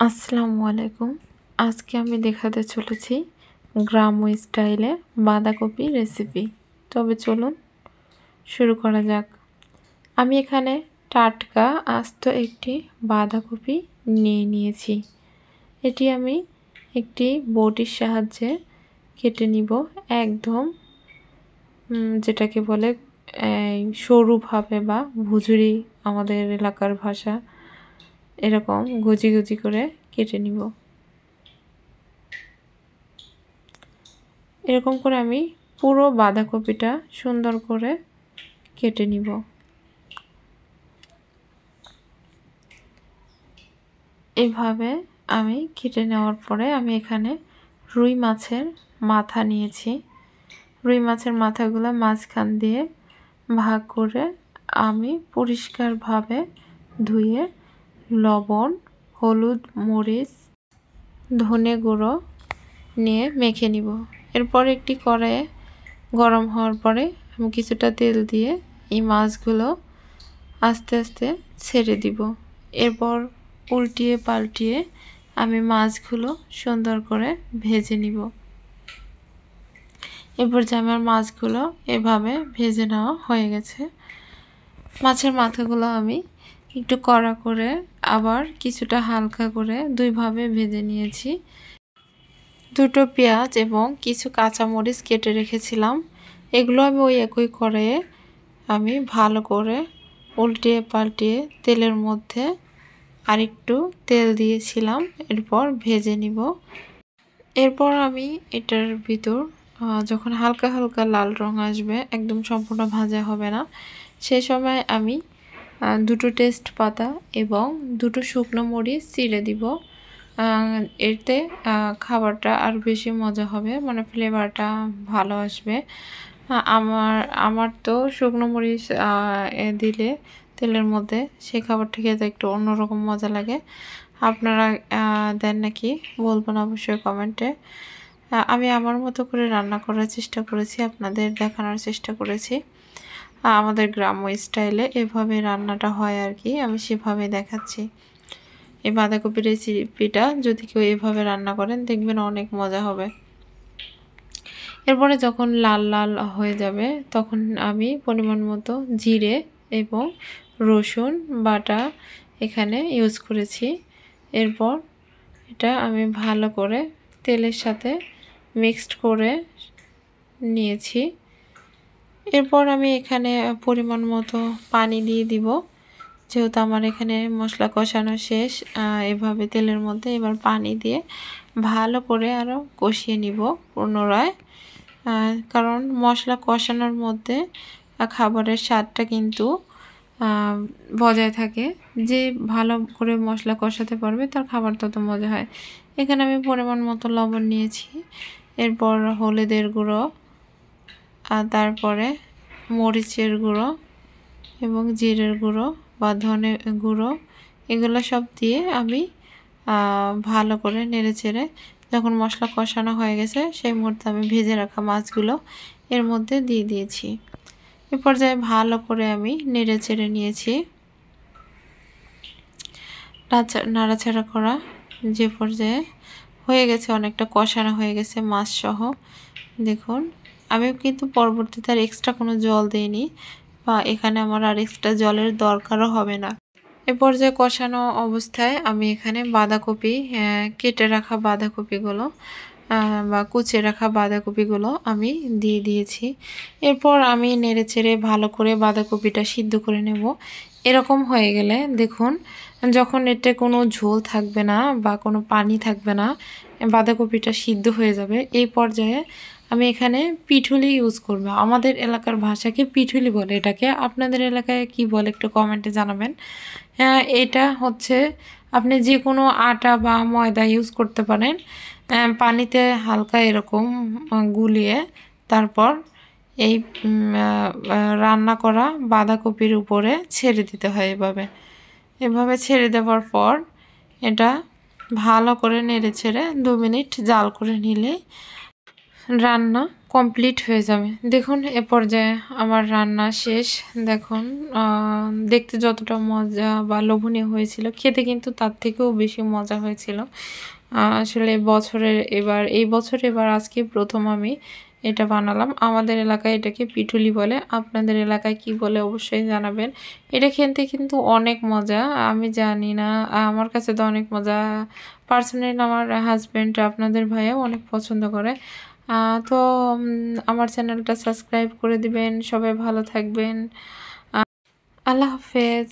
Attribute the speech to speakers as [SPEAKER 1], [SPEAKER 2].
[SPEAKER 1] আসসালামু আলাইকুম। আজকে আমি দেখাতে চলেছি গ্রাম্য স্টাইলে বাঁধাকপি রেসিপি। তবে চলুন শুরু করা যাক। আমি এখানে টাটকা আস্ত একটি বাঁধাকপি নিয়ে নিয়েছি। এটি আমি একটি বটির সাহায্যে কেটে নিব, একদম যেটাকে বলে সরুভাবে বা ভুজুরি আমাদের এলাকার ভাষা, এরকম গজি গজি করে কেটে নিব। এরকম করে আমি পুরো বাঁধাকপিটা সুন্দর করে কেটে নিব। এভাবে আমি কেটে নেওয়ার পরে আমি এখানে রুই মাছের মাথা নিয়েছি। রুই মাছের মাথাগুলো মাঝখান দিয়ে ভাগ করে আমি পরিষ্কারভাবে ধুয়ে লবণ, হলুদ, মরিচ, ধনে গুঁড়ো নিয়ে মেখে নিব। এরপর একটি কড়াইয়ে গরম হওয়ার পরে আমি কিছুটা তেল দিয়ে এই মাছগুলো আস্তে আস্তে ছেড়ে দিব। এরপর উল্টিয়ে পাল্টিয়ে আমি মাছগুলো সুন্দর করে ভেজে নিব। এরপর যে আমার মাছগুলো এভাবে ভেজে নেওয়া হয়ে গেছে। মাছের মাথাগুলো আমি একটু কড়া করে আবার কিছুটা হালকা করে দুইভাবে ভেজে নিয়েছি। দুটো পেঁয়াজ এবং কিছু কাঁচামরিচ কেটে রেখেছিলাম, এগুলো আমি ওই একই কড়াইয়ে আমি ভালো করে উল্টিয়ে পাল্টিয়ে তেলের মধ্যে আরেকটু তেল দিয়েছিলাম, এরপর ভেজে নিব। এরপর আমি এটার ভিতর যখন হালকা হালকা লাল রং আসবে, একদম সম্পূর্ণ ভাজা হবে না, সেই সময় আমি দুটো তেজপাতা এবং দুটো শুকনো মরিচ চিড়ে দিব। এতে খাবারটা আর বেশি মজা হবে, মানে ফ্লেভারটা ভালো আসবে। আমার তো শুকনো মরিচ দিলে তেলের মধ্যে সেই খাবারটা খেতে একটু অন্যরকম মজা লাগে। আপনারা দেন নাকি বলবেন অবশ্যই কমেন্টে। আমি আমার মতো করে রান্না করার চেষ্টা করেছি, আপনাদের দেখানোর চেষ্টা করেছি। আমাদের গ্রাম্য স্টাইলে এভাবে রান্নাটা হয় আর কি, আমি সেভাবে দেখাচ্ছি। এই বাঁধাকপির রেসিপিটা যদি কেউ এভাবে রান্না করেন দেখবেন অনেক মজা হবে। এরপরে যখন লাল লাল হয়ে যাবে তখন আমি পরিমাণ মতো জিরে এবং রসুন বাটা এখানে ইউজ করেছি। এরপর এটা আমি ভালো করে তেলের সাথে মিক্সড করে নিয়েছি। এরপর আমি এখানে পরিমাণ মতো পানি দিয়ে দিব, যেহেতু আমার এখানে মশলা কষানো শেষ। এভাবে তেলের মধ্যে এবার পানি দিয়ে ভালো করে আরও কষিয়ে নিব পুনরায়, কারণ মশলা কষানোর মধ্যে খাবারের স্বাদটা কিন্তু বজায় থাকে। যে ভালো করে মশলা কষাতে পারবে তার খাবার তত মজা হয়। এখানে আমি পরিমাণ মতো লবণ নিয়েছি, এরপর হলুদের গুঁড়ো, আর তারপরে মরিচের গুঁড়ো এবং জিরের গুঁড়ো বা ধনে গুঁড়ো, এগুলো সব দিয়ে আমি ভালো করে নেড়েচেড়ে যখন মশলা কষানো হয়ে গেছে সেই মুহূর্তে আমি ভেজে রাখা মাছগুলো এর মধ্যে দিয়ে দিয়েছি। এ পর্যায়ে ভালো করে আমি নেড়েচেড়ে নিয়েছি। নাড়াচাড়া করা যে পর্যায়ে হয়ে গেছে, অনেকটা কষানো হয়ে গেছে মাছ সহ, দেখুন আমি কিন্তু পরবর্তীতে আর এক্সট্রা কোনো জল দিইনি, বা এখানে আমার আর এক্সট্রা জলের দরকারও হবে না। এ পর্যায়ে কষানো অবস্থায় আমি এখানে বাঁধাকপি, কেটে রাখা বাঁধাকপিগুলো বা কুচিয়ে রাখা বাঁধাকপিগুলো আমি দিয়ে দিয়েছি। এরপর আমি নেড়েচেড়ে ভালো করে বাঁধাকপিটা সিদ্ধ করে নেব। এরকম হয়ে গেলে দেখুন, যখন এতে কোনো ঝোল থাকবে না বা কোনো পানি থাকবে না, বাঁধাকপিটা সিদ্ধ হয়ে যাবে, এই পর্যায়ে আমি এখানে পিঠুলি ইউজ করব। আমাদের এলাকার ভাষাকে পিঠুলি বলে, এটাকে আপনাদের এলাকায় কি বলে একটু কমেন্টে জানাবেন। এটা হচ্ছে আপনি যে কোনো আটা বা ময়দা ইউজ করতে পারেন। পানিতে হালকা এরকম গুলিয়ে তারপর এই রান্না করা বাঁধাকপির উপরে ছেড়ে দিতে হয়। এভাবে ছেড়ে দেওয়ার পর এটা ভালো করে নেড়ে ছেড়ে 2 মিনিট জাল করে নিলেই রান্না কমপ্লিট হয়ে যাবে। দেখুন এ পর্যায়ে আমার রান্না শেষ। দেখুন দেখতে যতটা মজা বা লোভনীয় হয়েছিল, খেতে কিন্তু তার থেকেও বেশি মজা হয়েছিল। আসলে এই বছরে এবার আজকে প্রথম আমি এটা বানালাম। আমাদের এলাকায় এটাকে পিঠুলি বলে, আপনাদের এলাকায় কি বলে অবশ্যই জানাবেন। এটা খেতে কিন্তু অনেক মজা, আমি জানি না, আমার কাছে তো অনেক মজা। পার্সোনালি আমার হাজব্যান্ড, আপনাদের ভাইয়াও অনেক পছন্দ করে। তো আমার চ্যানেলটা সাবস্ক্রাইব করে দিবেন। সবাই ভালো থাকবেন। আল্লাহ হাফেজ।